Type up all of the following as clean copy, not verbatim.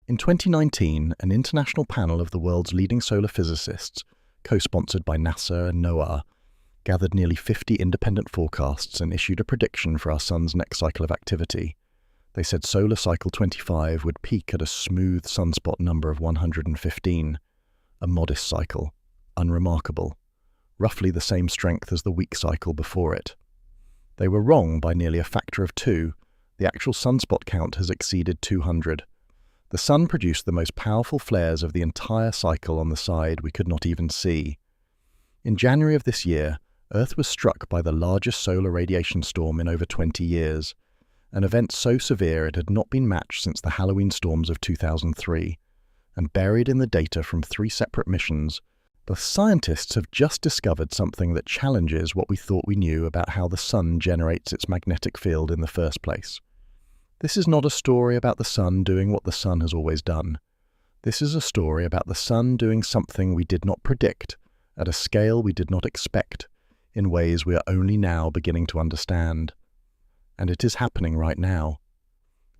In 2019, an international panel of the world's leading solar physicists, co-sponsored by NASA and NOAA, gathered nearly 50 independent forecasts and issued a prediction for our Sun's next cycle of activity. They said solar cycle 25 would peak at a smooth sunspot number of 115, a modest cycle, unremarkable, roughly the same strength as the weak cycle before it. They were wrong by nearly a factor of 2. The actual sunspot count has exceeded 200. The Sun produced the most powerful flares of the entire cycle on the side we could not even see. In January of this year, Earth was struck by the largest solar radiation storm in over 20 years, an event so severe it had not been matched since the Halloween storms of 2003, and buried in the data from 3 separate missions, the scientists have just discovered something that challenges what we thought we knew about how the Sun generates its magnetic field in the first place. This is not a story about the Sun doing what the Sun has always done. This is a story about the Sun doing something we did not predict, at a scale we did not expect, in ways we are only now beginning to understand. And it is happening right now.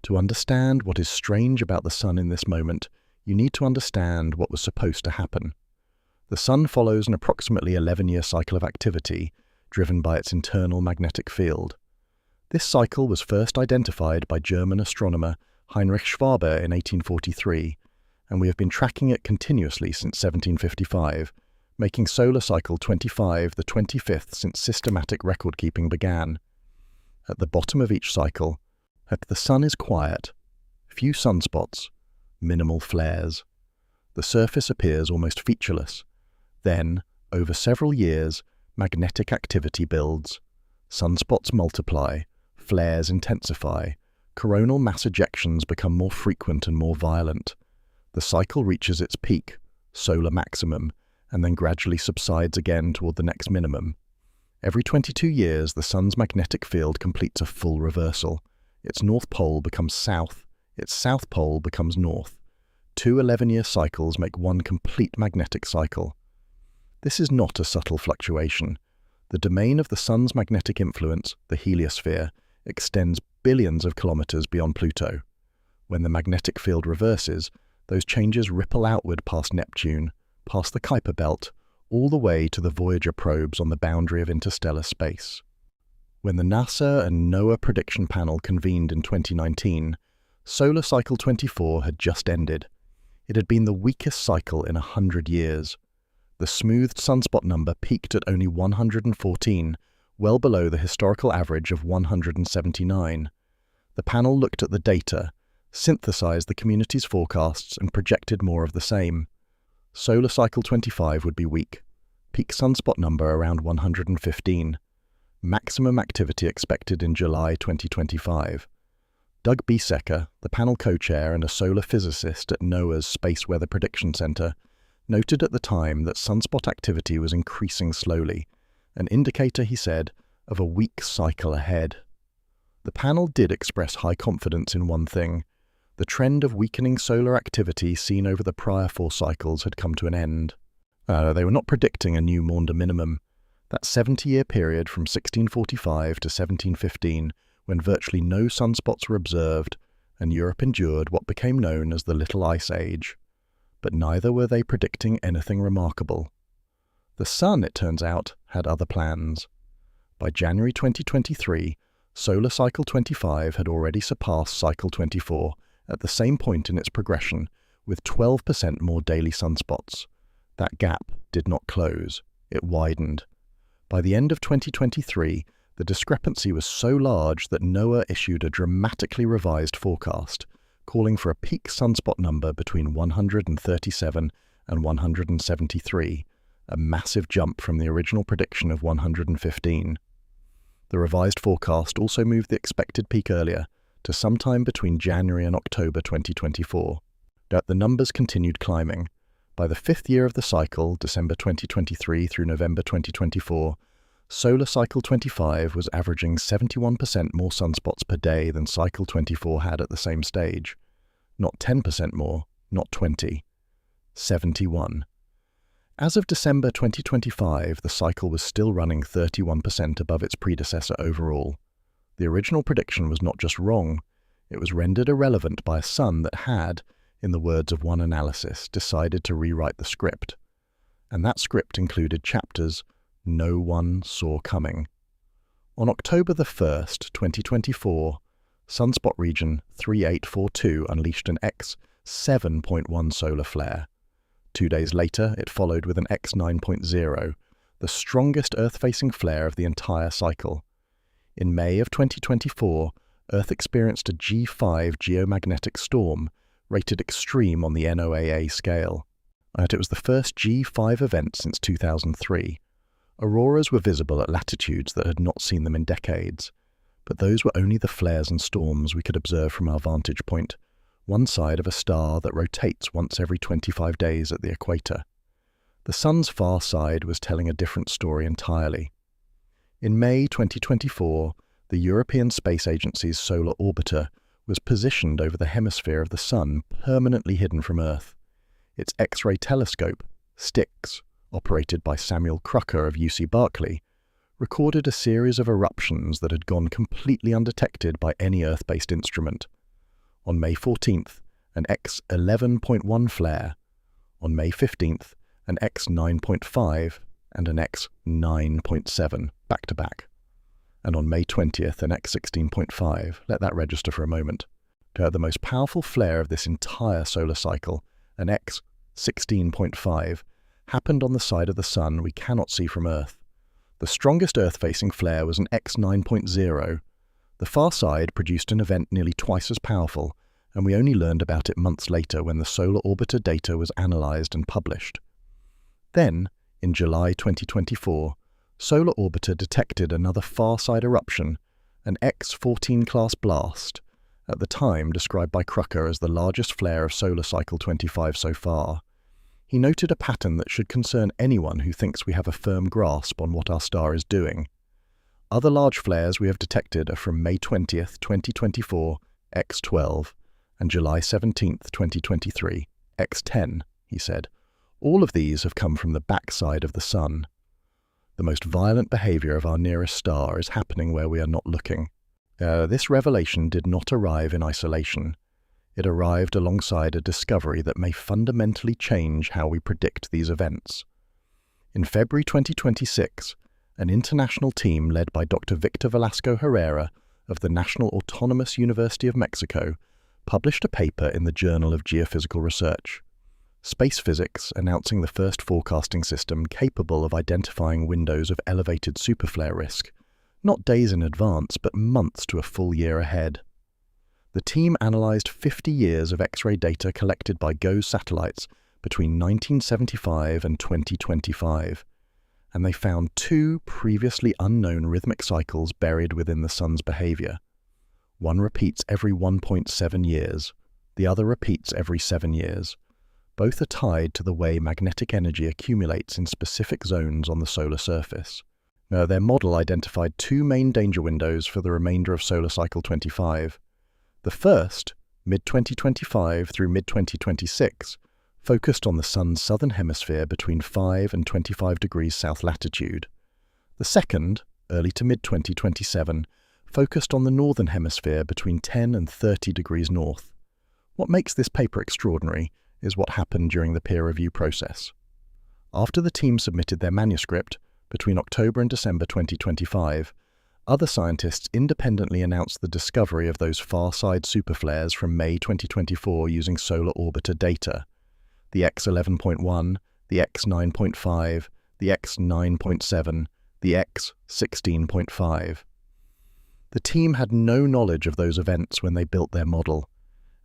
To understand what is strange about the Sun in this moment, you need to understand what was supposed to happen. The Sun follows an approximately 11-year cycle of activity, driven by its internal magnetic field. This cycle was first identified by German astronomer Heinrich Schwabe in 1843, and we have been tracking it continuously since 1755, making solar cycle 25 the 25th since systematic record-keeping began. At the bottom of each cycle, the Sun is quiet, few sunspots, minimal flares. The surface appears almost featureless. Then, over several years, magnetic activity builds. Sunspots multiply, flares intensify, coronal mass ejections become more frequent and more violent. The cycle reaches its peak, solar maximum, and then gradually subsides again toward the next minimum. Every 22 years, the Sun's magnetic field completes a full reversal. Its north pole becomes south, its south pole becomes north. 2 11-year cycles make one complete magnetic cycle. This is not a subtle fluctuation. The domain of the Sun's magnetic influence, the heliosphere, extends billions of kilometers beyond Pluto. When the magnetic field reverses, those changes ripple outward past Neptune, past the Kuiper belt, all the way to the Voyager probes on the boundary of interstellar space. When the NASA and NOAA prediction panel convened in 2019, solar cycle 24 had just ended. It had been the weakest cycle in 100 years. The smoothed sunspot number peaked at only 114, well below the historical average of 179. The panel looked at the data, synthesized the community's forecasts, and projected more of the same. Solar cycle 25 would be weak, peak sunspot number around 115. Maximum activity expected in July 2025. Doug Biesecker, the panel co-chair and a solar physicist at NOAA's Space Weather Prediction Center, noted at the time that sunspot activity was increasing slowly, an indicator, he said, of a weak cycle ahead. The panel did express high confidence in one thing. The trend of weakening solar activity seen over the prior 4 cycles had come to an end. They were not predicting a new Maunder minimum. That 70-year period from 1645 to 1715, when virtually no sunspots were observed, and Europe endured what became known as the Little Ice Age. But neither were they predicting anything remarkable. The Sun, it turns out, had other plans. By January 2023, solar cycle 25 had already surpassed cycle 24 at the same point in its progression, with 12% more daily sunspots. That gap did not close, it widened. By the end of 2023, the discrepancy was so large that NOAA issued a dramatically revised forecast, calling for a peak sunspot number between 137 and 173, a massive jump from the original prediction of 115. The revised forecast also moved the expected peak earlier, to sometime between January and October 2024. The numbers continued climbing. By the 5th year of the cycle, December 2023 through November 2024, solar cycle 25 was averaging 71% more sunspots per day than cycle 24 had at the same stage. Not 10% more, not 20. 71. As of December 2025, the cycle was still running 31% above its predecessor overall. The original prediction was not just wrong, it was rendered irrelevant by a Sun that had, in the words of one analysis, decided to rewrite the script. And that script included chapters no one saw coming. On October the 1st, 2024, sunspot region 3842 unleashed an X7.1 solar flare. 2 days later, it followed with an X9.0, the strongest Earth-facing flare of the entire cycle. In May of 2024, Earth experienced a G5 geomagnetic storm, rated extreme on the NOAA scale. It was the first G5 event since 2003. Auroras were visible at latitudes that had not seen them in decades, but those were only the flares and storms we could observe from our vantage point, one side of a star that rotates once every 25 days at the equator. The Sun's far side was telling a different story entirely. In May 2024, the European Space Agency's solar orbiter was positioned over the hemisphere of the Sun, permanently hidden from Earth. Its X-ray telescope, STIX, operated by Samuel Crocker of UC Berkeley, recorded a series of eruptions that had gone completely undetected by any Earth-based instrument. On May 14th, an X11.1 flare. On May 15th, an X9.5 and an X9.7 back-to-back. And on May 20th, an X16.5. Let that register for a moment. The most powerful flare of this entire solar cycle, an X16.5, happened on the side of the Sun we cannot see from Earth. The strongest Earth-facing flare was an X9.0. The far side produced an event nearly twice as powerful, and we only learned about it months later when the solar orbiter data was analysed and published. Then, in July 2024, Solar Orbiter detected another far-side eruption, an X14-class blast, at the time described by Crocker as the largest flare of solar cycle 25 so far. He noted a pattern that should concern anyone who thinks we have a firm grasp on what our star is doing. Other large flares we have detected are from May 20th, 2024, X12, and July 17th, 2023, X10, he said. All of these have come from the backside of the Sun. The most violent behavior of our nearest star is happening where we are not looking. This revelation did not arrive in isolation. It arrived alongside a discovery that may fundamentally change how we predict these events. In February 2026, an international team led by Dr. Victor Velasco Herrera of the National Autonomous University of Mexico published a paper in the Journal of Geophysical Research. Space Physics announcing the first forecasting system capable of identifying windows of elevated superflare risk, not days in advance, but months to a full year ahead. The team analysed 50 years of X-ray data collected by GOES satellites between 1975 and 2025, and they found two previously unknown rhythmic cycles buried within the Sun's behaviour. One repeats every 1.7 years, the other repeats every 7 years. Both are tied to the way magnetic energy accumulates in specific zones on the solar surface. Their model identified two main danger windows for the remainder of solar cycle 25. The first, mid-2025 through mid-2026, focused on the Sun's southern hemisphere between 5 and 25 degrees south latitude. The second, early to mid-2027, focused on the northern hemisphere between 10 and 30 degrees north. What makes this paper extraordinary is what happened during the peer review process. After the team submitted their manuscript, between October and December 2025, other scientists independently announced the discovery of those far-side superflares from May 2024 using solar orbiter data. The X11.1, the X9.5, the X9.7, the X16.5. The team had no knowledge of those events when they built their model,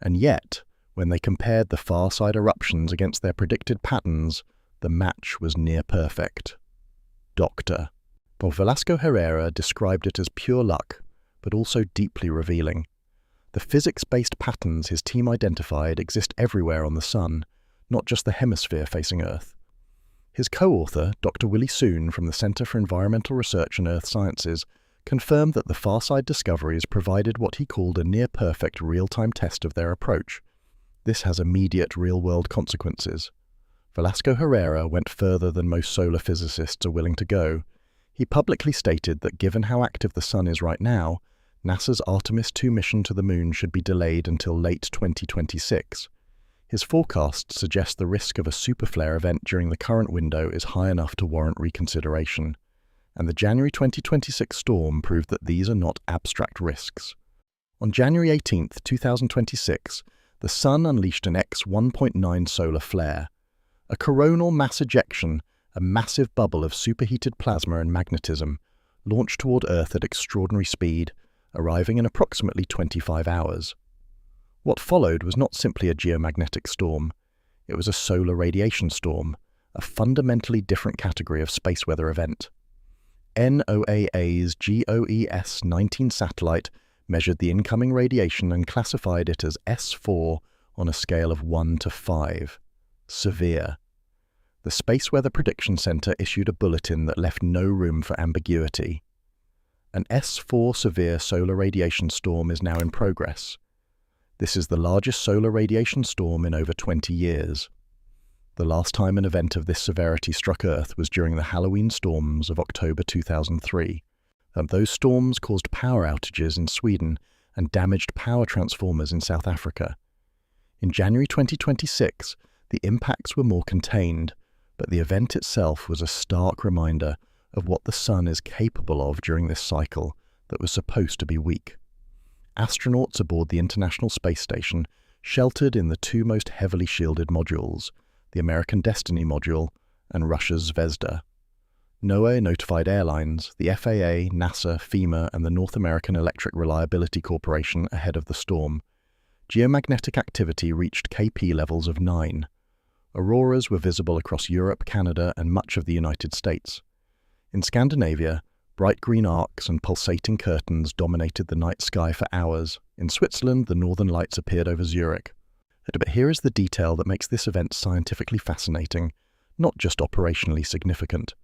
and yet, when they compared the far-side eruptions against their predicted patterns, the match was near perfect. Dr. Velasco Herrera described it as pure luck, but also deeply revealing. The physics-based patterns his team identified exist everywhere on the Sun, not just the hemisphere facing Earth. His co-author, Dr. Willie Soon from the Center for Environmental Research and Earth Sciences, confirmed that the far-side discoveries provided what he called a near-perfect real-time test of their approach. This has immediate real-world consequences. Velasco Herrera went further than most solar physicists are willing to go. He publicly stated that given how active the Sun is right now, NASA's Artemis II mission to the Moon should be delayed until late 2026. His forecasts suggest the risk of a superflare event during the current window is high enough to warrant reconsideration, and the January 2026 storm proved that these are not abstract risks. On January 18, 2026, the Sun unleashed an X-1.9 solar flare, a coronal mass ejection, a massive bubble of superheated plasma and magnetism, launched toward Earth at extraordinary speed, arriving in approximately 25 hours. What followed was not simply a geomagnetic storm. It was a solar radiation storm, a fundamentally different category of space weather event. NOAA's GOES-19 satellite measured the incoming radiation and classified it as S4 on a scale of 1 to 5. Severe. The Space Weather Prediction Center issued a bulletin that left no room for ambiguity. An S4 severe solar radiation storm is now in progress. This is the largest solar radiation storm in over 20 years. The last time an event of this severity struck Earth was during the Halloween storms of October 2003. And those storms caused power outages in Sweden and damaged power transformers in South Africa. In January 2026, the impacts were more contained, but the event itself was a stark reminder of what the Sun is capable of during this cycle that was supposed to be weak. Astronauts aboard the International Space Station sheltered in the two most heavily shielded modules, the American Destiny module and Russia's Zvezda. NOAA notified airlines, the FAA, NASA, FEMA, and the North American Electric Reliability Corporation ahead of the storm. Geomagnetic activity reached KP levels of 9. Auroras were visible across Europe, Canada, and much of the United States. In Scandinavia, bright green arcs and pulsating curtains dominated the night sky for hours. In Switzerland, the northern lights appeared over Zurich. But here is the detail that makes this event scientifically fascinating, not just operationally significant.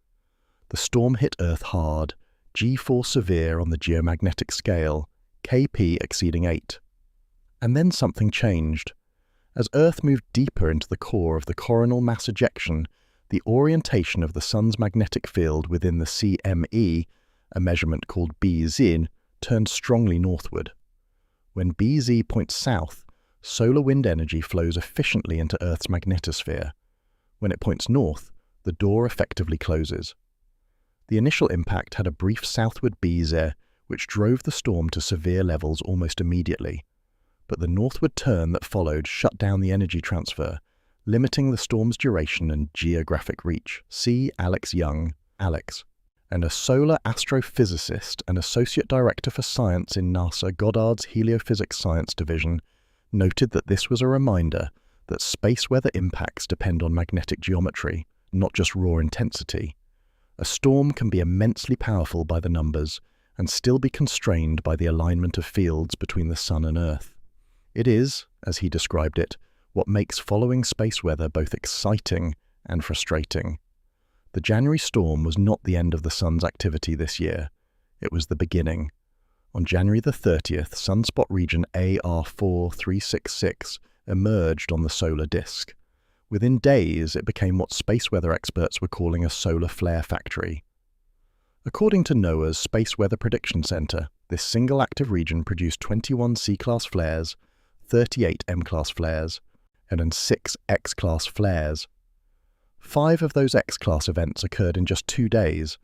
The storm hit Earth hard, G4 severe on the geomagnetic scale, KP exceeding 8. And then something changed. As Earth moved deeper into the core of the coronal mass ejection, the orientation of the Sun's magnetic field within the CME, a measurement called BZ, turned strongly northward. When BZ points south, solar wind energy flows efficiently into Earth's magnetosphere. When it points north, the door effectively closes. The initial impact had a brief southward BZ, which drove the storm to severe levels almost immediately. But the northward turn that followed shut down the energy transfer, limiting the storm's duration and geographic reach. See Alex Young, Alex, and a solar astrophysicist and associate director for science in NASA Goddard's Heliophysics Science Division, noted that this was a reminder that space weather impacts depend on magnetic geometry, not just raw intensity. A storm can be immensely powerful by the numbers and still be constrained by the alignment of fields between the Sun and Earth. It is, as he described it, what makes following space weather both exciting and frustrating. The January storm was not the end of the Sun's activity this year. It was the beginning. On January the 30th, sunspot region AR4366 emerged on the solar disk. Within days, it became what space weather experts were calling a solar flare factory. According to NOAA's Space Weather Prediction Center, this single active region produced 21 C-class flares, 38 M-class flares, and 6 X-class flares. 5 of those X-class events occurred in just 2 days.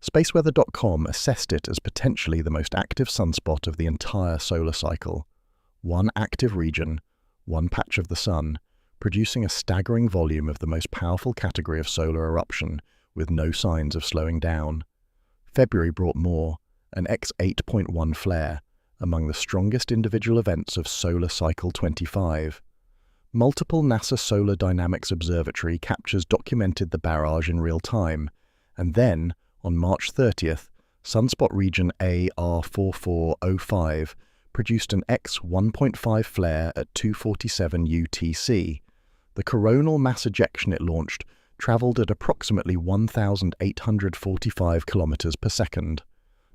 Spaceweather.com assessed it as potentially the most active sunspot of the entire solar cycle. One active region, one patch of the Sun, producing a staggering volume of the most powerful category of solar eruption, with no signs of slowing down. February brought more, an X8.1 flare, among the strongest individual events of solar cycle 25. Multiple NASA Solar Dynamics Observatory captures documented the barrage in real time, and then, on March 30th, sunspot region AR4405 produced an X1.5 flare at 2:47 UTC. The coronal mass ejection it launched traveled at approximately 1,845 kilometers per second.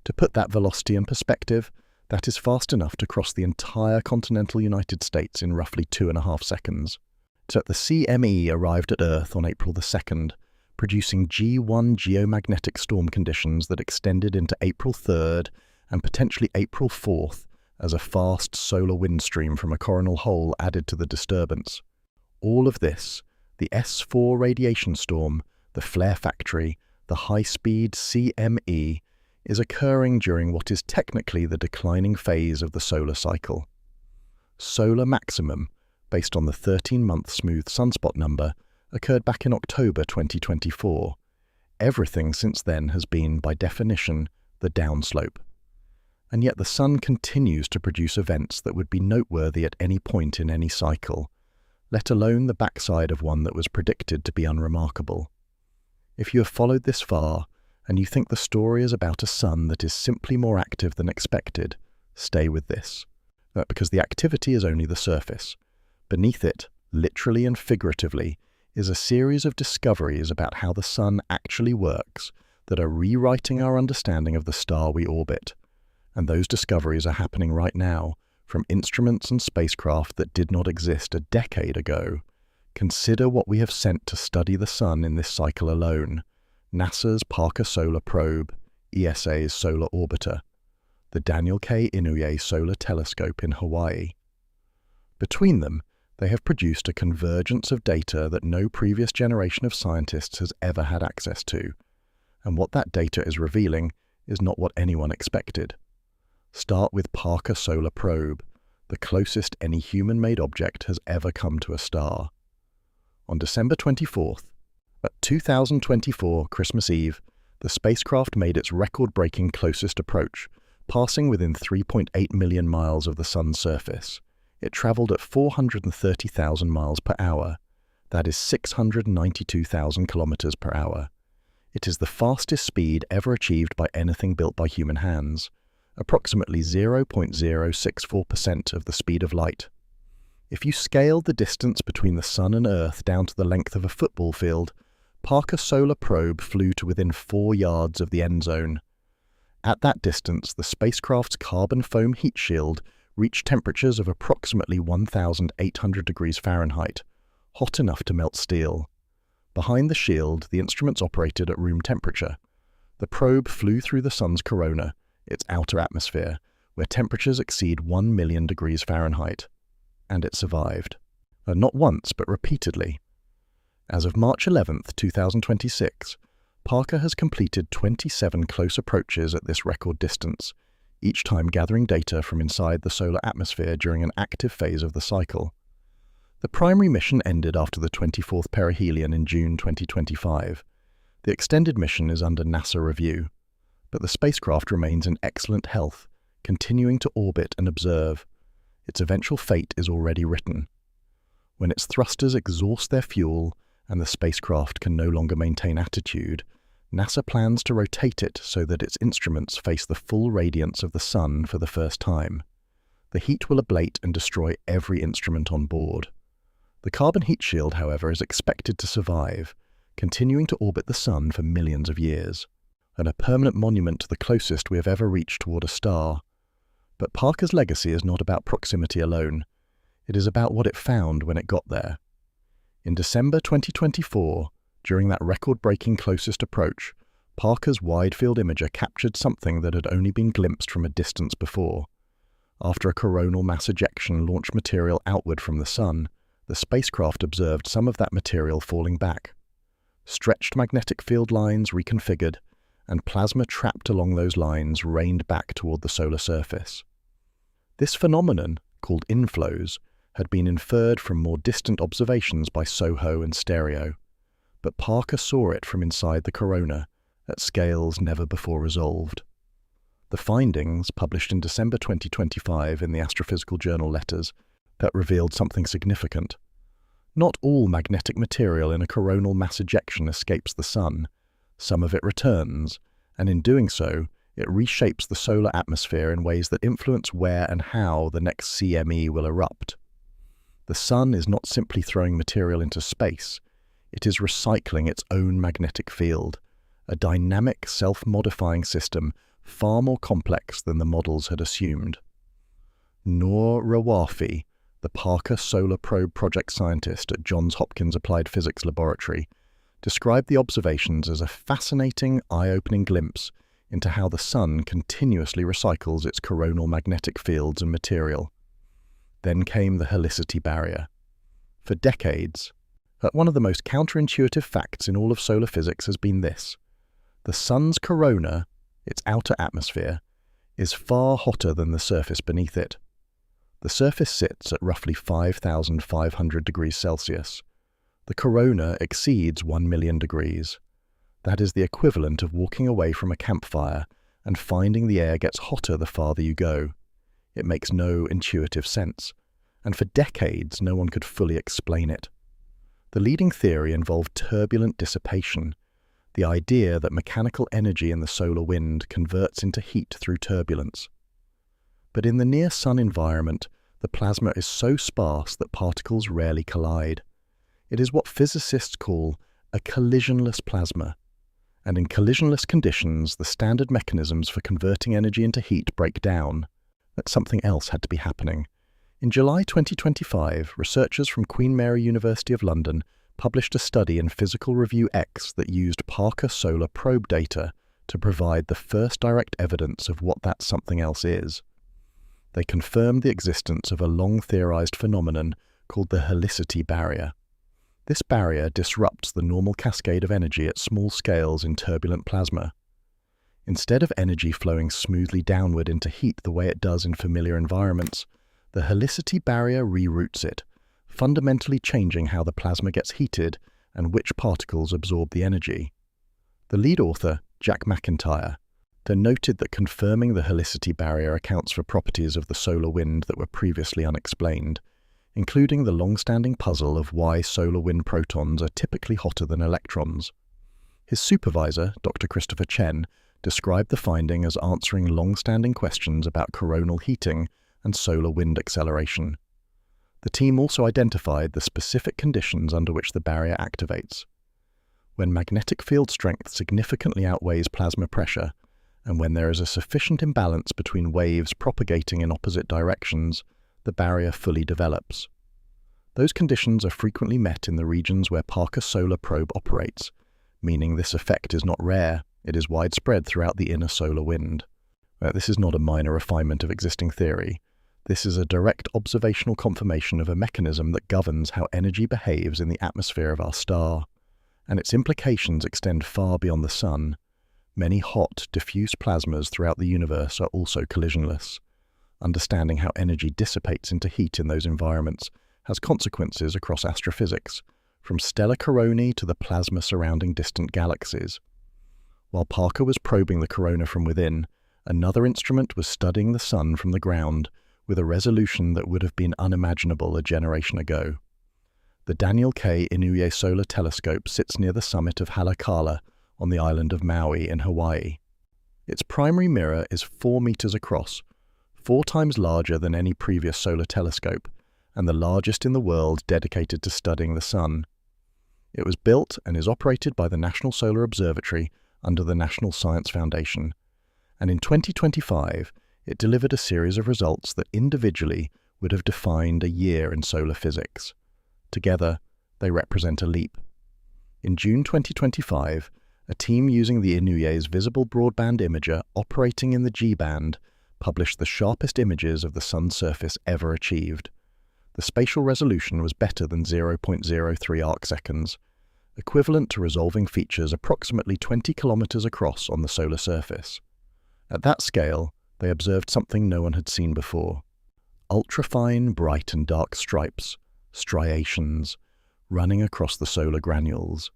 To put that velocity in perspective, that is fast enough to cross the entire continental United States in roughly 2.5 seconds. So the CME arrived at Earth on April the 2nd, producing G1 geomagnetic storm conditions that extended into April 3rd and potentially April 4th as a fast solar wind stream from a coronal hole added to the disturbance. All of this, the S4 radiation storm, the flare factory, the high-speed CME, is occurring during what is technically the declining phase of the solar cycle. Solar maximum, based on the 13-month smooth sunspot number, occurred back in October 2024. Everything since then has been, by definition, the downslope. And yet the Sun continues to produce events that would be noteworthy at any point in any cycle, let alone the backside of one that was predicted to be unremarkable. If you have followed this far, and you think the story is about a Sun that is simply more active than expected, stay with this. Because the activity is only the surface. Beneath it, literally and figuratively, is a series of discoveries about how the Sun actually works that are rewriting our understanding of the star we orbit. And those discoveries are happening right now, from instruments and spacecraft that did not exist a decade ago. Consider what we have sent to study the Sun in this cycle alone: NASA's Parker Solar Probe, ESA's Solar Orbiter, the Daniel K. Inouye Solar Telescope in Hawaii. Between them, they have produced a convergence of data that no previous generation of scientists has ever had access to, and what that data is revealing is not what anyone expected. Start with Parker Solar Probe, the closest any human-made object has ever come to a star. On December 24th, at 2024 Christmas Eve, the spacecraft made its record-breaking closest approach, passing within 3.8 million miles of the Sun's surface. It traveled at 430,000 miles per hour. That is 692,000 kilometers per hour. It is the fastest speed ever achieved by anything built by human hands, approximately 0.064% of the speed of light. If you scaled the distance between the Sun and Earth down to the length of a football field, Parker Solar Probe flew to within 4 yards of the end zone. At that distance, the spacecraft's carbon foam heat shield reached temperatures of approximately 1,800 degrees Fahrenheit, hot enough to melt steel. Behind the shield, the instruments operated at room temperature. The probe flew through the Sun's corona, its outer atmosphere, where temperatures exceed 1 million degrees Fahrenheit. And it survived. Not once, but repeatedly. As of March 11, 2026, Parker has completed 27 close approaches at this record distance, each time gathering data from inside the solar atmosphere during an active phase of the cycle. The primary mission ended after the 24th perihelion in June 2025. The extended mission is under NASA review, but the spacecraft remains in excellent health, continuing to orbit and observe. Its eventual fate is already written. When its thrusters exhaust their fuel and the spacecraft can no longer maintain attitude, NASA plans to rotate it so that its instruments face the full radiance of the Sun for the first time. The heat will ablate and destroy every instrument on board. The carbon heat shield, however, is expected to survive, continuing to orbit the Sun for millions of years, and a permanent monument to the closest we have ever reached toward a star. But Parker's legacy is not about proximity alone. It is about what it found when it got there. In December 2024, during that record-breaking closest approach, Parker's wide-field imager captured something that had only been glimpsed from a distance before. After a coronal mass ejection launched material outward from the Sun, the spacecraft observed some of that material falling back. Stretched magnetic field lines reconfigured, and plasma trapped along those lines rained back toward the solar surface. This phenomenon, called inflows, had been inferred from more distant observations by SOHO and Stereo, but Parker saw it from inside the corona, at scales never before resolved. The findings, published in December 2025 in the Astrophysical Journal Letters, that revealed something significant. Not all magnetic material in a coronal mass ejection escapes the Sun. Some of it returns, and in doing so, it reshapes the solar atmosphere in ways that influence where and how the next CME will erupt. The Sun is not simply throwing material into space, it is recycling its own magnetic field, a dynamic, self-modifying system far more complex than the models had assumed. Noor Rawafi, the Parker Solar Probe project scientist at Johns Hopkins Applied Physics Laboratory, described the observations as a fascinating, eye-opening glimpse into how the Sun continuously recycles its coronal magnetic fields and material. Then came the helicity barrier. For decades, one of the most counterintuitive facts in all of solar physics has been this. The Sun's corona, its outer atmosphere, is far hotter than the surface beneath it. The surface sits at roughly 5,500 degrees Celsius. The corona exceeds 1 million degrees. That is the equivalent of walking away from a campfire and finding the air gets hotter the farther you go. It makes no intuitive sense, and for decades no one could fully explain it. The leading theory involved turbulent dissipation, the idea that mechanical energy in the solar wind converts into heat through turbulence. But in the near-Sun environment, the plasma is so sparse that particles rarely collide. It is what physicists call a collisionless plasma. And in collisionless conditions, the standard mechanisms for converting energy into heat break down. That something else had to be happening. In July 2025, researchers from Queen Mary University of London published a study in Physical Review X that used Parker Solar Probe data to provide the first direct evidence of what that something else is. They confirmed the existence of a long-theorized phenomenon called the helicity barrier. This barrier disrupts the normal cascade of energy at small scales in turbulent plasma. Instead of energy flowing smoothly downward into heat the way it does in familiar environments, the helicity barrier reroutes it, fundamentally changing how the plasma gets heated and which particles absorb the energy. The lead author, Jack McIntyre, noted that confirming the helicity barrier accounts for properties of the solar wind that were previously unexplained, including the long-standing puzzle of why solar wind protons are typically hotter than electrons. His supervisor, Dr. Christopher Chen, described the finding as answering long-standing questions about coronal heating and solar wind acceleration. The team also identified the specific conditions under which the barrier activates. When magnetic field strength significantly outweighs plasma pressure, and when there is a sufficient imbalance between waves propagating in opposite directions, the barrier fully develops. Those conditions are frequently met in the regions where Parker Solar Probe operates, meaning this effect is not rare, it is widespread throughout the inner solar wind. This is not a minor refinement of existing theory. This is a direct observational confirmation of a mechanism that governs how energy behaves in the atmosphere of our star, and its implications extend far beyond the Sun. Many hot, diffuse plasmas throughout the universe are also collisionless. Understanding how energy dissipates into heat in those environments has consequences across astrophysics, from stellar coronae to the plasma surrounding distant galaxies. While Parker was probing the corona from within, another instrument was studying the Sun from the ground with a resolution that would have been unimaginable a generation ago. The Daniel K. Inouye Solar Telescope sits near the summit of Haleakala on the island of Maui in Hawaii. Its primary mirror is 4 meters across, 4 times larger than any previous solar telescope, and the largest in the world dedicated to studying the Sun. It was built and is operated by the National Solar Observatory under the National Science Foundation, and in 2025 it delivered a series of results that individually would have defined a year in solar physics. Together, they represent a leap. In June 2025, a team using the Inouye's visible broadband imager operating in the G-band published the sharpest images of the Sun's surface ever achieved. The spatial resolution was better than 0.03 arcseconds, equivalent to resolving features approximately 20 kilometers across on the solar surface. At that scale, they observed something no one had seen before. Ultrafine bright and dark stripes, striations, running across the solar granules.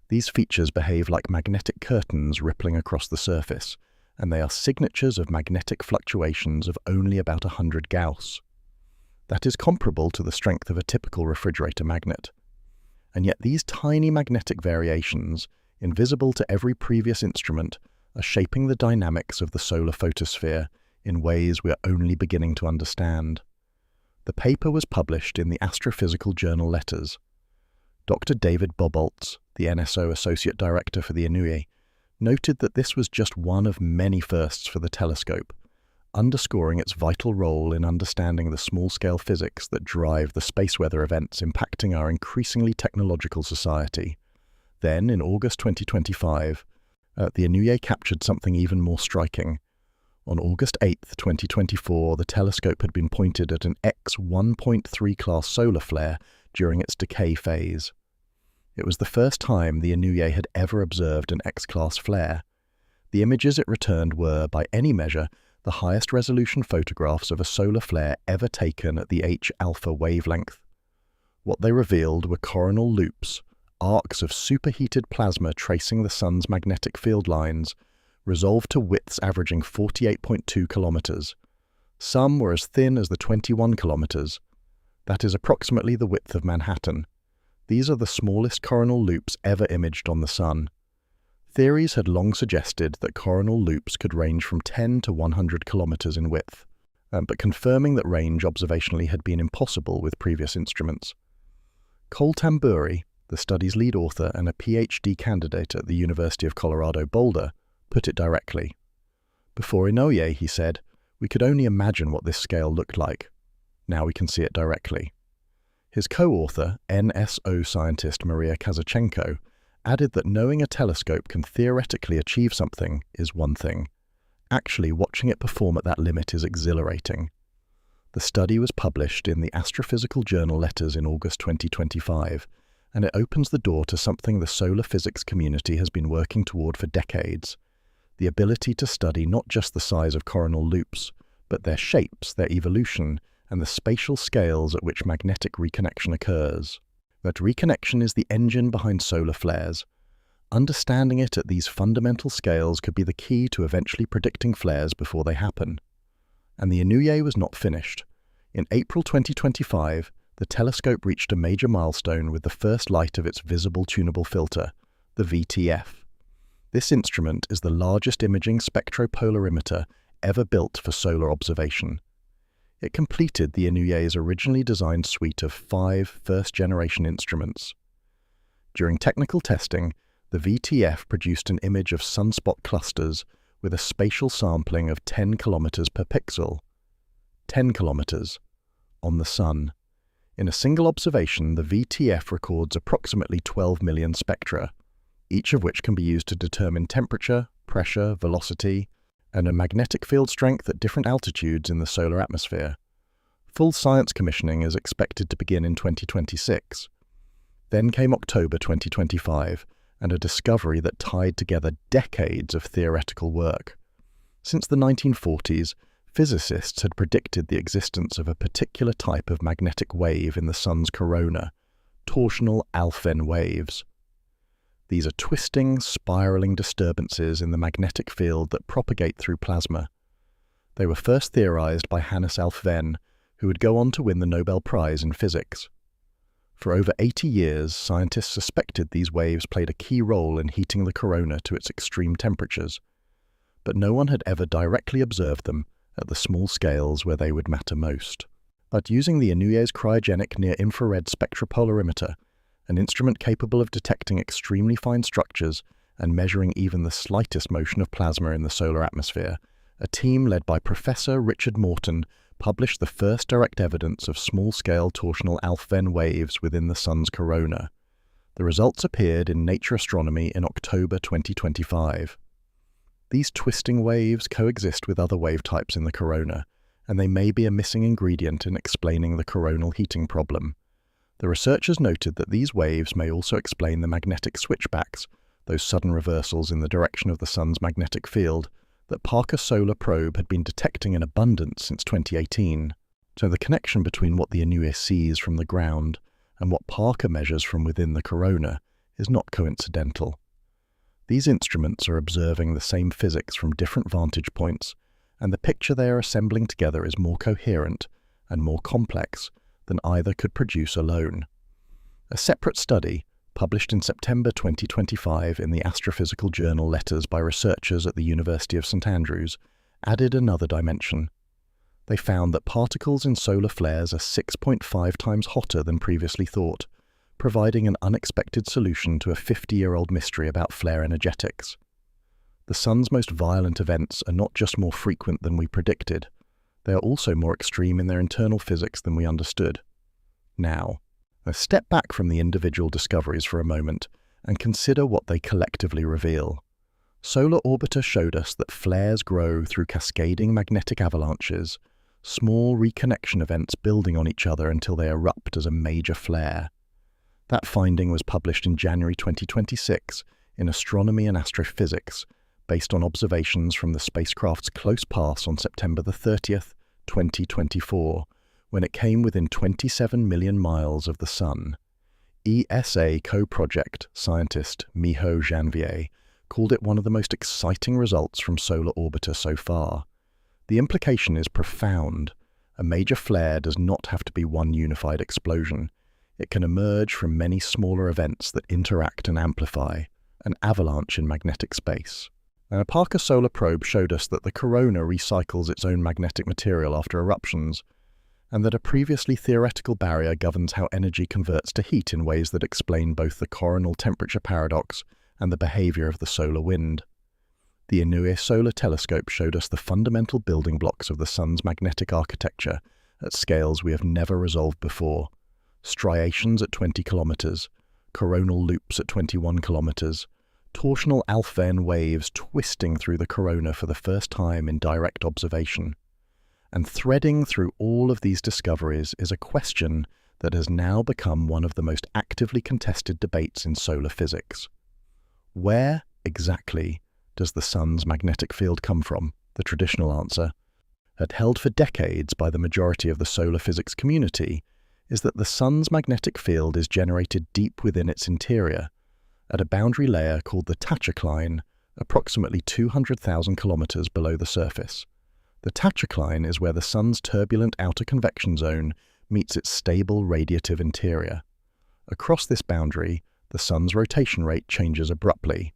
These features behave like magnetic curtains rippling across the surface, and they are signatures of magnetic fluctuations of only about 100 Gauss. That is comparable to the strength of a typical refrigerator magnet. And yet these tiny magnetic variations, invisible to every previous instrument, are shaping the dynamics of the solar photosphere in ways we are only beginning to understand. The paper was published in the Astrophysical Journal Letters. Dr. David Boboltz, the NSO Associate Director for the Inouye, noted that this was just one of many firsts for the telescope, underscoring its vital role in understanding the small-scale physics that drive the space weather events impacting our increasingly technological society. Then, in August 2025, the Inouye captured something even more striking. On August 8, 2024, the telescope had been pointed at an X 1.3 class solar flare during its decay phase. It was the first time the Inouye had ever observed an X-class flare. The images it returned were, by any measure, the highest resolution photographs of a solar flare ever taken at the H-alpha wavelength. What they revealed were coronal loops, arcs of superheated plasma tracing the sun's magnetic field lines, resolved to widths averaging 48.2 kilometers. Some were as thin as the 21 kilometers. That is approximately the width of Manhattan. These are the smallest coronal loops ever imaged on the sun. Theories had long suggested that coronal loops could range from 10 to 100 kilometers in width, but confirming that range observationally had been impossible with previous instruments. Cole Tamburri, the study's lead author and a PhD candidate at the University of Colorado Boulder, put it directly. Before Inouye, he said, we could only imagine what this scale looked like. Now we can see it directly. His co-author, NSO scientist Maria Kazachenko, added that knowing a telescope can theoretically achieve something is one thing. Actually, watching it perform at that limit is exhilarating. The study was published in the Astrophysical Journal Letters in August 2025, and it opens the door to something the solar physics community has been working toward for decades: the ability to study not just the size of coronal loops, but their shapes, their evolution, and the spatial scales at which magnetic reconnection occurs. That reconnection is the engine behind solar flares. Understanding it at these fundamental scales could be the key to eventually predicting flares before they happen. And the Inouye was not finished. In April 2025, the telescope reached a major milestone with the first light of its visible tunable filter, the VTF. This instrument is the largest imaging spectropolarimeter ever built for solar observation. It completed the Inouye's originally designed suite of 5 first-generation instruments. During technical testing, the VTF produced an image of sunspot clusters with a spatial sampling of 10 kilometers per pixel. 10 kilometers on the sun. In a single observation, the VTF records approximately 12 million spectra, each of which can be used to determine temperature, pressure, velocity, and a magnetic field strength at different altitudes in the solar atmosphere. Full science commissioning is expected to begin in 2026. Then came October 2025, and a discovery that tied together decades of theoretical work. Since the 1940s, physicists had predicted the existence of a particular type of magnetic wave in the sun's corona, torsional Alfvén waves. These are twisting, spiraling disturbances in the magnetic field that propagate through plasma. They were first theorized by Hannes Alfvén, who would go on to win the Nobel Prize in Physics. For over 80 years, scientists suspected these waves played a key role in heating the corona to its extreme temperatures, but no one had ever directly observed them at the small scales where they would matter most. But using the Inouye's cryogenic near-infrared spectropolarimeter, an instrument capable of detecting extremely fine structures and measuring even the slightest motion of plasma in the solar atmosphere, a team led by Professor Richard Morton published the first direct evidence of small-scale torsional Alfvén waves within the sun's corona. The results appeared in Nature Astronomy in October 2025. These twisting waves coexist with other wave types in the corona, and they may be a missing ingredient in explaining the coronal heating problem. The researchers noted that these waves may also explain the magnetic switchbacks, those sudden reversals in the direction of the sun's magnetic field, that Parker Solar Probe had been detecting in abundance since 2018. So the connection between what the Inouye sees from the ground and what Parker measures from within the corona is not coincidental. These instruments are observing the same physics from different vantage points, and the picture they are assembling together is more coherent and more complex than either could produce alone. A separate study, published in September 2025 in the Astrophysical Journal Letters by researchers at the University of St Andrews, added another dimension. They found that particles in solar flares are 6.5 times hotter than previously thought, providing an unexpected solution to a 50-year-old mystery about flare energetics. The sun's most violent events are not just more frequent than we predicted, they are also more extreme in their internal physics than we understood. Now, let's step back from the individual discoveries for a moment and consider what they collectively reveal. Solar Orbiter showed us that flares grow through cascading magnetic avalanches, small reconnection events building on each other until they erupt as a major flare. That finding was published in January 2026 in Astronomy and Astrophysics, based on observations from the spacecraft's close pass on September 30th, 2024, when it came within 27 million miles of the Sun. ESA co-project scientist Miho Janvier called it one of the most exciting results from Solar Orbiter so far. The implication is profound. A major flare does not have to be one unified explosion. It can emerge from many smaller events that interact and amplify, an avalanche in magnetic space. Now, a Parker Solar Probe showed us that the corona recycles its own magnetic material after eruptions, and that a previously theoretical barrier governs how energy converts to heat in ways that explain both the coronal temperature paradox and the behavior of the solar wind. The Inouye Solar Telescope showed us the fundamental building blocks of the Sun's magnetic architecture at scales we have never resolved before. Striations at 20 kilometers, coronal loops at 21 kilometers, torsional Alfvén waves twisting through the corona for the first time in direct observation. And threading through all of these discoveries is a question that has now become one of the most actively contested debates in solar physics. Where, exactly, does the Sun's magnetic field come from? The traditional answer, held for decades by the majority of the solar physics community, is that the Sun's magnetic field is generated deep within its interior, at a boundary layer called the tachocline, approximately 200,000 kilometers below the surface. The tachocline is where the Sun's turbulent outer convection zone meets its stable radiative interior. Across this boundary, the Sun's rotation rate changes abruptly.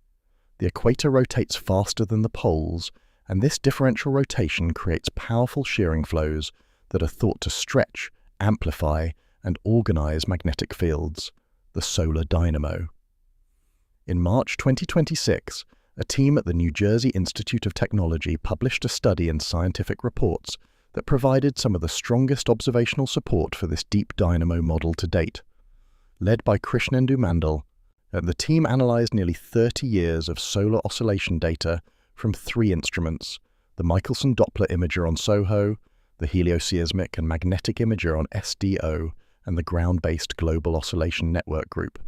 The equator rotates faster than the poles, and this differential rotation creates powerful shearing flows that are thought to stretch, amplify, and organize magnetic fields, the solar dynamo. In March 2026, a team at the New Jersey Institute of Technology published a study in Scientific Reports that provided some of the strongest observational support for this deep dynamo model to date. Led by Krishnendu Mandal, the team analyzed nearly 30 years of solar oscillation data from 3 instruments: the Michelson Doppler imager on SOHO, the helioseismic and magnetic imager on SDO, and the ground-based Global Oscillation Network group.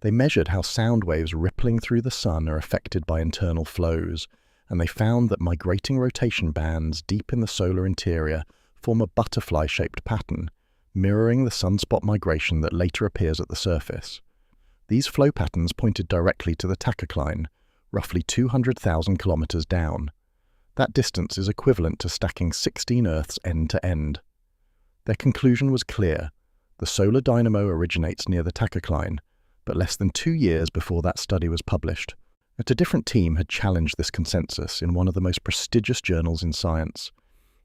They measured how sound waves rippling through the Sun are affected by internal flows, and they found that migrating rotation bands deep in the solar interior form a butterfly-shaped pattern, mirroring the sunspot migration that later appears at the surface. These flow patterns pointed directly to the tachocline, roughly 200,000 kilometers down. That distance is equivalent to stacking 16 Earths end to end. Their conclusion was clear. The solar dynamo originates near the tachocline, but less than 2 years before that study was published. A different team had challenged this consensus in one of the most prestigious journals in science.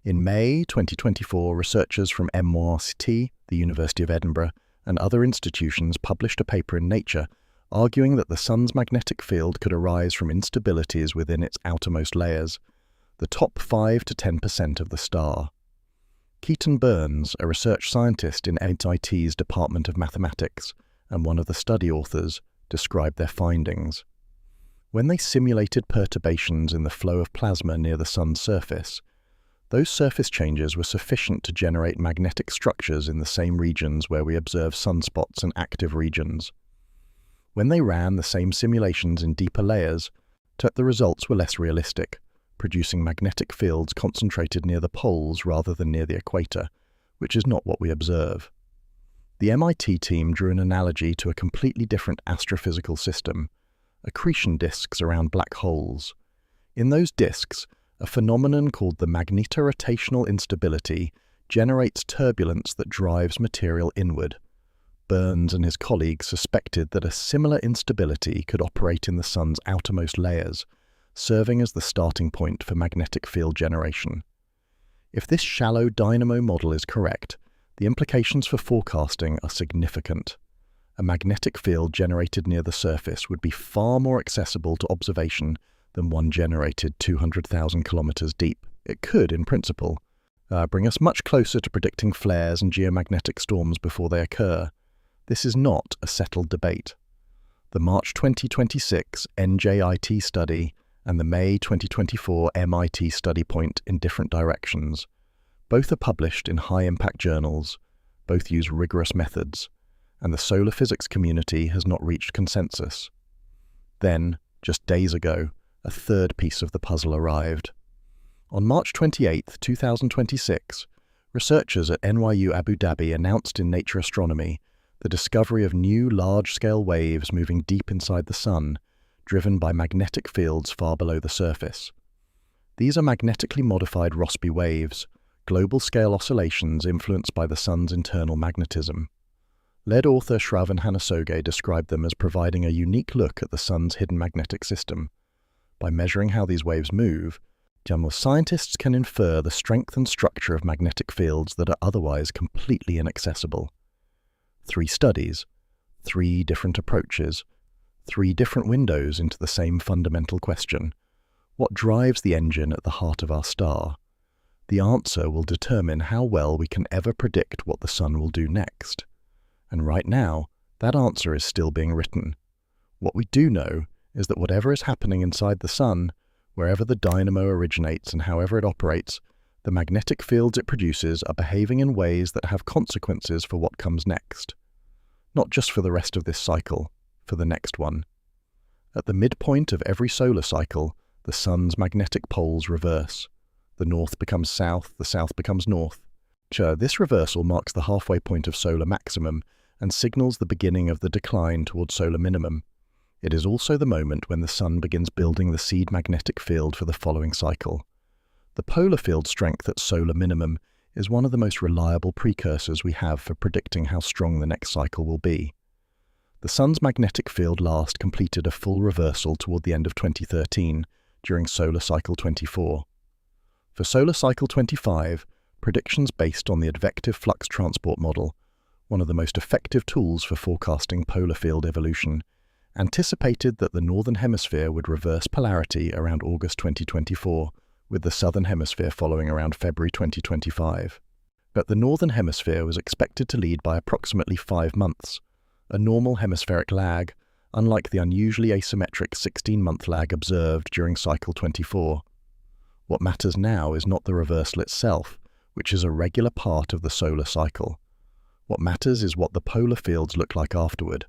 In May 2024, researchers from MIT, the University of Edinburgh, and other institutions published a paper in Nature arguing that the Sun's magnetic field could arise from instabilities within its outermost layers, the top 5 to 10% of the star. Keaton Burns, a research scientist in MIT's Department of Mathematics, and one of the study authors, described their findings. When they simulated perturbations in the flow of plasma near the Sun's surface, those surface changes were sufficient to generate magnetic structures in the same regions where we observe sunspots and active regions. When they ran the same simulations in deeper layers, the results were less realistic, producing magnetic fields concentrated near the poles rather than near the equator, which is not what we observe. The MIT team drew an analogy to a completely different astrophysical system: accretion disks around black holes. In those disks, a phenomenon called the magnetorotational instability generates turbulence that drives material inward. Burns and his colleagues suspected that a similar instability could operate in the Sun's outermost layers, serving as the starting point for magnetic field generation. If this shallow dynamo model is correct, the implications for forecasting are significant. A magnetic field generated near the surface would be far more accessible to observation than one generated 200,000 kilometers deep. It could, in principle, bring us much closer to predicting flares and geomagnetic storms before they occur. This is not a settled debate. The March 2026 NJIT study and the May 2024 MIT study point in different directions. Both are published in high-impact journals, both use rigorous methods, and the solar physics community has not reached consensus. Then, just days ago, a third piece of the puzzle arrived. On March 28, 2026, researchers at NYU Abu Dhabi announced in Nature Astronomy the discovery of new large-scale waves moving deep inside the Sun, driven by magnetic fields far below the surface. These are magnetically modified Rossby waves, global-scale oscillations influenced by the Sun's internal magnetism. Lead author Shravan Hanasoge described them as providing a unique look at the Sun's hidden magnetic system. By measuring how these waves move, scientists can infer the strength and structure of magnetic fields that are otherwise completely inaccessible. 3 studies, 3 different approaches, 3 different windows into the same fundamental question. What drives the engine at the heart of our star? The answer will determine how well we can ever predict what the Sun will do next. And right now, that answer is still being written. What we do know is that whatever is happening inside the Sun, wherever the dynamo originates and however it operates, the magnetic fields it produces are behaving in ways that have consequences for what comes next. Not just for the rest of this cycle, for the next one. At the midpoint of every solar cycle, the Sun's magnetic poles reverse. The north becomes south, the south becomes north. This reversal marks the halfway point of solar maximum and signals the beginning of the decline toward solar minimum. It is also the moment when the Sun begins building the seed magnetic field for the following cycle. The polar field strength at solar minimum is one of the most reliable precursors we have for predicting how strong the next cycle will be. The Sun's magnetic field last completed a full reversal toward the end of 2013, during solar cycle 24. For solar cycle 25, predictions based on the advective flux transport model, one of the most effective tools for forecasting polar field evolution, anticipated that the Northern Hemisphere would reverse polarity around August 2024, with the Southern Hemisphere following around February 2025. But the Northern Hemisphere was expected to lead by approximately 5 months, a normal hemispheric lag, unlike the unusually asymmetric 16-month lag observed during cycle 24. What matters now is not the reversal itself, which is a regular part of the solar cycle. What matters is what the polar fields look like afterward.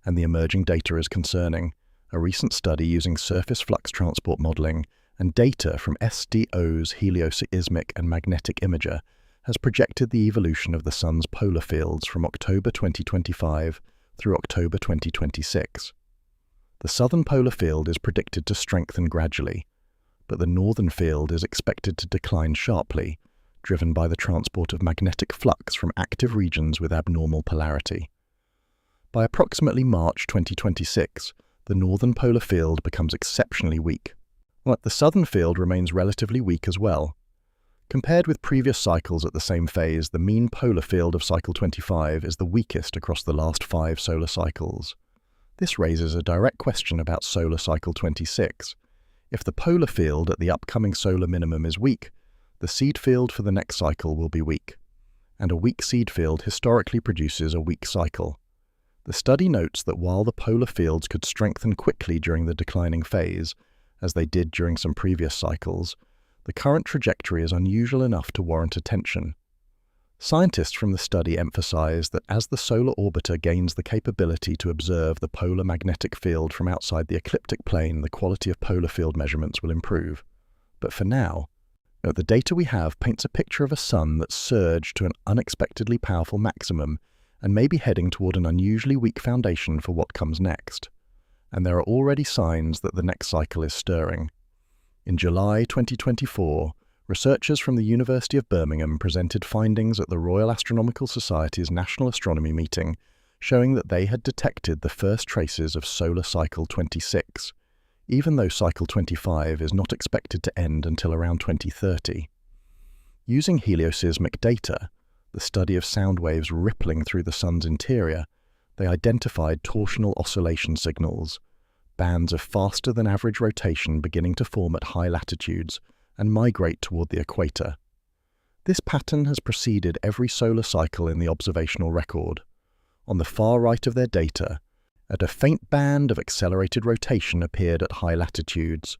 And the emerging data is concerning. A recent study using surface flux transport modeling and data from SDO's helioseismic and magnetic imager has projected the evolution of the Sun's polar fields from October 2025 through October 2026. The southern polar field is predicted to strengthen gradually, but the northern field is expected to decline sharply, driven by the transport of magnetic flux from active regions with abnormal polarity. By approximately March 2026, the northern polar field becomes exceptionally weak. But the southern field remains relatively weak as well. Compared with previous cycles at the same phase, the mean polar field of cycle 25 is the weakest across the last 5 solar cycles. This raises a direct question about solar cycle 26. If the polar field at the upcoming solar minimum is weak, the seed field for the next cycle will be weak. And a weak seed field historically produces a weak cycle. The study notes that while the polar fields could strengthen quickly during the declining phase, as they did during some previous cycles, the current trajectory is unusual enough to warrant attention. Scientists from the study emphasize that as the solar orbiter gains the capability to observe the polar magnetic field from outside the ecliptic plane, the quality of polar field measurements will improve. But for now, the data we have paints a picture of a Sun that's surged to an unexpectedly powerful maximum and may be heading toward an unusually weak foundation for what comes next. And there are already signs that the next cycle is stirring. In July 2024, researchers from the University of Birmingham presented findings at the Royal Astronomical Society's National Astronomy meeting, showing that they had detected the first traces of solar cycle 26, even though cycle 25 is not expected to end until around 2030. Using helioseismic data, the study of sound waves rippling through the Sun's interior, they identified torsional oscillation signals, bands of faster-than-average rotation beginning to form at high latitudes and migrate toward the equator. This pattern has preceded every solar cycle in the observational record. On the far right of their data, a faint band of accelerated rotation appeared at high latitudes,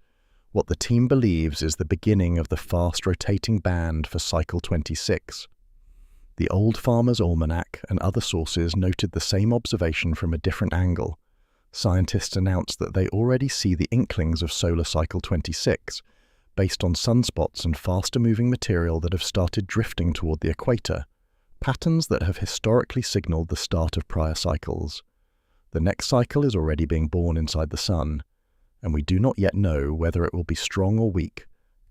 what the team believes is the beginning of the fast-rotating band for cycle 26. The Old Farmer's Almanac and other sources noted the same observation from a different angle. Scientists announced that they already see the inklings of solar cycle 26, based on sunspots and faster-moving material that have started drifting toward the equator, patterns that have historically signaled the start of prior cycles. The next cycle is already being born inside the Sun, and we do not yet know whether it will be strong or weak,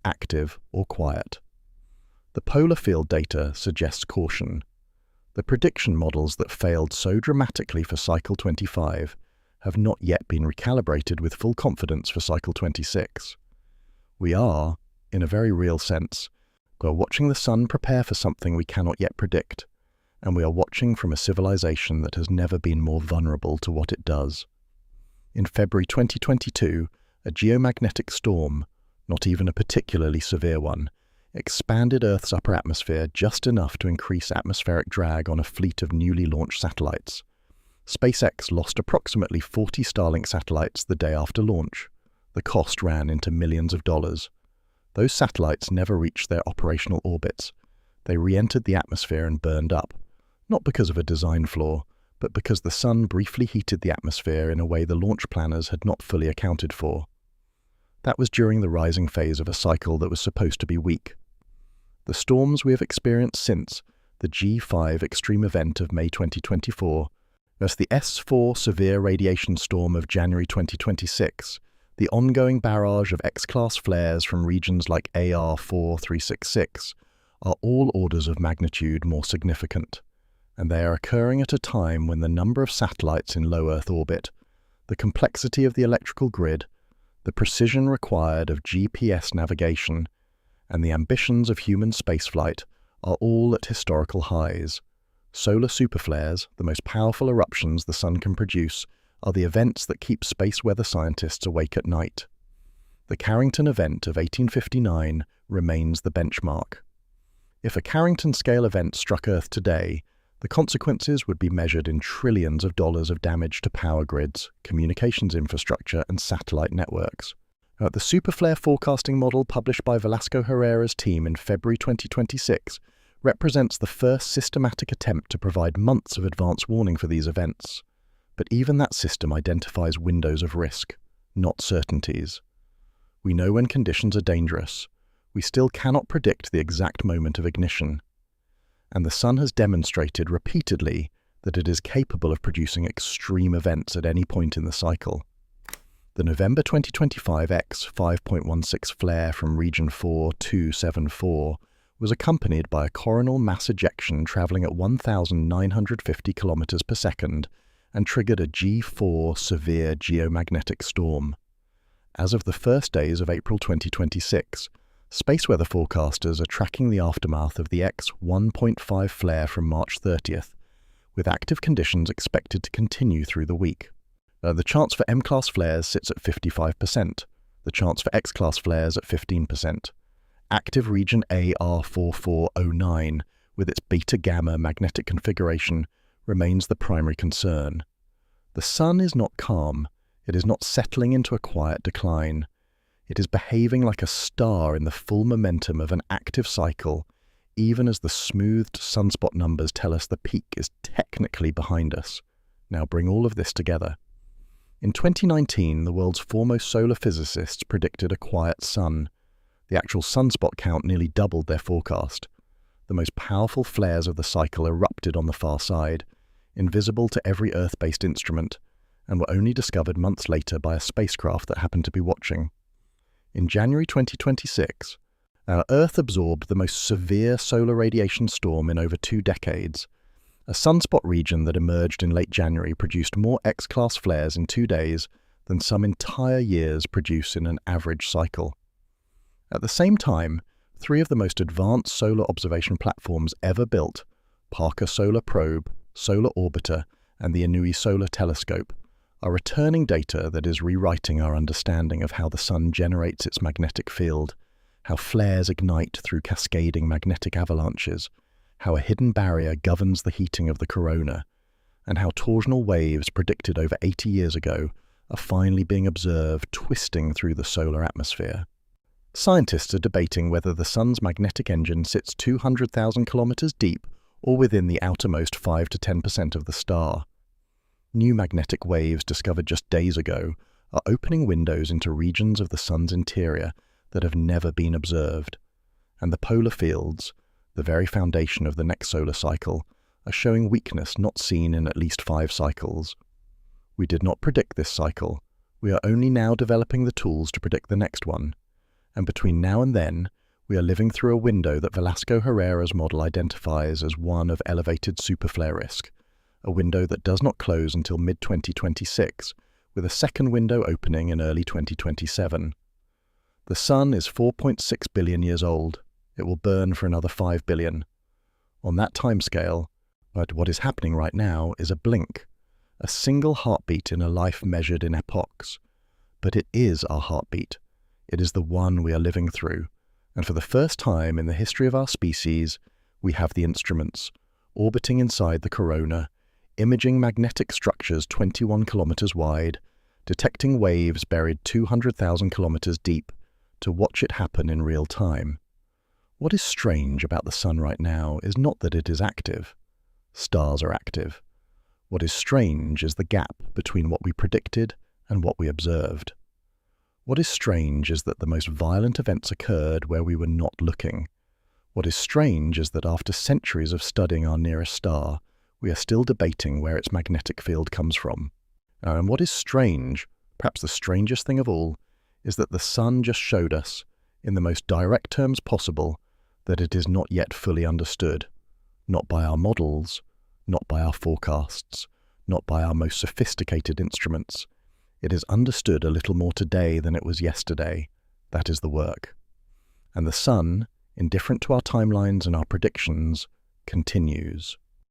active or quiet. The polar field data suggests caution. The prediction models that failed so dramatically for cycle 25 have not yet been recalibrated with full confidence for cycle 26. We are, in a very real sense, watching the Sun prepare for something we cannot yet predict, and we are watching from a civilization that has never been more vulnerable to what it does. In February 2022, a geomagnetic storm, not even a particularly severe one, expanded Earth's upper atmosphere just enough to increase atmospheric drag on a fleet of newly launched satellites. SpaceX lost approximately 40 Starlink satellites the day after launch. The cost ran into millions of dollars. Those satellites never reached their operational orbits. They re-entered the atmosphere and burned up, not because of a design flaw, but because the Sun briefly heated the atmosphere in a way the launch planners had not fully accounted for. That was during the rising phase of a cycle that was supposed to be weak. The storms we have experienced since, the G5 extreme event of May 2024, versus the S4 severe radiation storm of January 2026, the ongoing barrage of X-class flares from regions like AR4366, are all orders of magnitude more significant, and they are occurring at a time when the number of satellites in low Earth orbit, the complexity of the electrical grid, the precision required of GPS navigation, and the ambitions of human spaceflight are all at historical highs. Solar superflares, the most powerful eruptions the Sun can produce, are the events that keep space weather scientists awake at night. The Carrington Event of 1859 remains the benchmark. If a Carrington-scale event struck Earth today, the consequences would be measured in trillions of dollars of damage to power grids, communications infrastructure, and satellite networks. The Superflare forecasting model published by Velasco Herrera's team in February 2026 represents the first systematic attempt to provide months of advance warning for these events. But even that system identifies windows of risk, not certainties. We know when conditions are dangerous. We still cannot predict the exact moment of ignition. And the Sun has demonstrated repeatedly that it is capable of producing extreme events at any point in the cycle. The November 2025 X 5.16 flare from region 4274 was accompanied by a coronal mass ejection traveling at 1,950 kilometers per second and triggered a G4 severe geomagnetic storm. As of the first days of April 2026, space weather forecasters are tracking the aftermath of the X 1.5 flare from March 30th, with active conditions expected to continue through the week. The chance for M-class flares sits at 55%, the chance for X-class flares at 15%. Active region AR4409, with its beta-gamma magnetic configuration, remains the primary concern. The Sun is not calm. It is not settling into a quiet decline. It is behaving like a star in the full momentum of an active cycle, even as the smoothed sunspot numbers tell us the peak is technically behind us. Now bring all of this together. In 2019, the world's foremost solar physicists predicted a quiet Sun. The actual sunspot count nearly doubled their forecast. The most powerful flares of the cycle erupted on the far side, invisible to every Earth-based instrument, and were only discovered months later by a spacecraft that happened to be watching. In January 2026, our Earth absorbed the most severe solar radiation storm in over 2 decades. A sunspot region that emerged in late January produced more X-class flares in 2 days than some entire years produce in an average cycle. At the same time, 3 of the most advanced solar observation platforms ever built, Parker Solar Probe, Solar Orbiter, and the Inouye Solar Telescope, are returning data that is rewriting our understanding of how the Sun generates its magnetic field, how flares ignite through cascading magnetic avalanches, how a hidden barrier governs the heating of the corona, and how torsional waves predicted over 80 years ago are finally being observed twisting through the solar atmosphere. Scientists are debating whether the Sun's magnetic engine sits 200,000 kilometers deep or within the outermost 5 to 10% of the star. New magnetic waves discovered just days ago are opening windows into regions of the Sun's interior that have never been observed, and the polar fields, the very foundation of the next solar cycle, are showing weakness not seen in at least 5 cycles. We did not predict this cycle. We are only now developing the tools to predict the next one. And between now and then, we are living through a window that Velasco Herrera's model identifies as one of elevated superflare risk, a window that does not close until mid-2026, with a second window opening in early 2027. The Sun is 4.6 billion years old. It will burn for another 5 billion. On that timescale, but what is happening right now is a blink, a single heartbeat in a life measured in epochs. But it is our heartbeat. It is the one we are living through, and for the first time in the history of our species, we have the instruments, orbiting inside the corona, imaging magnetic structures 21 kilometers wide, detecting waves buried 200,000 kilometers deep, to watch it happen in real time. What is strange about the Sun right now is not that it is active. Stars are active. What is strange is the gap between what we predicted and what we observed. What is strange is that the most violent events occurred where we were not looking. What is strange is that after centuries of studying our nearest star, we are still debating where its magnetic field comes from. And what is strange, perhaps the strangest thing of all, is that the Sun just showed us, in the most direct terms possible, that it is not yet fully understood, not by our models, not by our forecasts, not by our most sophisticated instruments. It is understood a little more today than it was yesterday. That is the work. And the Sun, indifferent to our timelines and our predictions, continues.